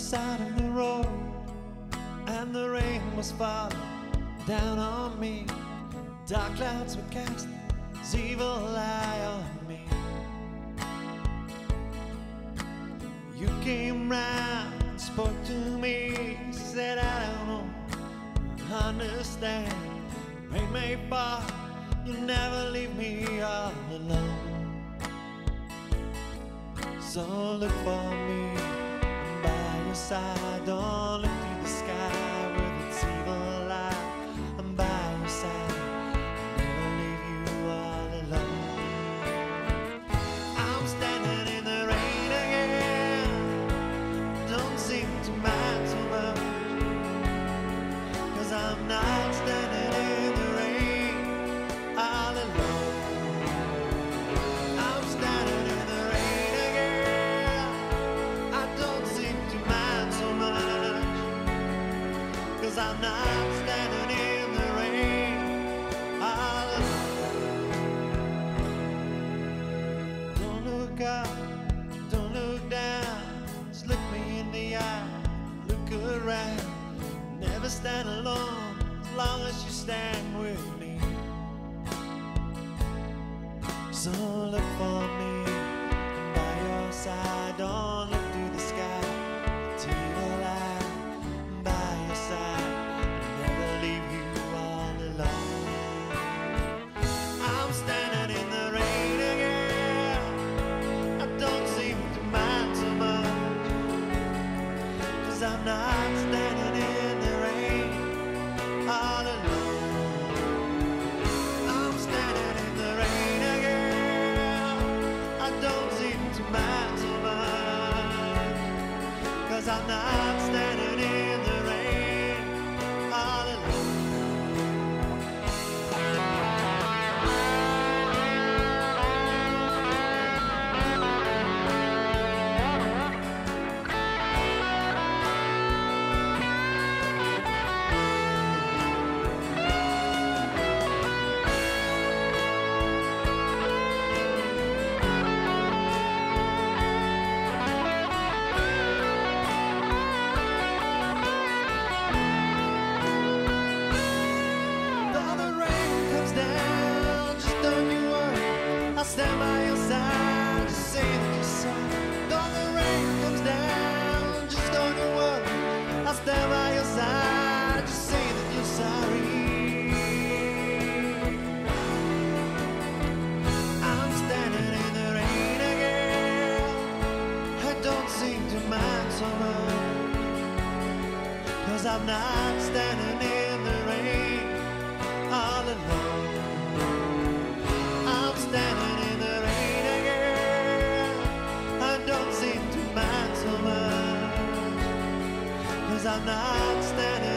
side of the road, and the rain was falling down on me. Dark clouds were cast as evil eye on me. You came round and spoke to me, said I don't know, understand. Rain may fall, you'll never leave me all alone. So look for me, I'm by your side. Don't look through the sky with its evil eye. I'm by your side, I'll never leave you all alone. I'm standing in the rain again, don't seem to mind so much, 'cause I'm not standing in the rain all alone. I'm standing in the rain again, I don't seem to mind so much, 'cause I'm not standing in the rain all alone. Don't look up, don't look down, just look me in the eye, look around. Never stand alone as long as you stand with me. So look for me, I'm by your side. Don't look through the sky, it's evil eye. I'm by your side, I'll never leave you all alone. I'm standing in the rain again, I don't seem to mind so much, 'cause I'm not standing in the rain all alone. I'm standing in the rain again, I don't seem to mind so much, 'cause I'm not standing in the rain all alone. Though the rain comes down, just don't you worry, I'll stand by your side, just say that you're sorry. Though the rain comes down, just don't you worry, I'll stand by your side, just say that you're sorry. I'm standing in the rain again, I don't seem to mind so much, 'cause I'm not standing in the rain all alone. I'm standing in the rain again, I don't seem to mind so much, 'cause I'm not standing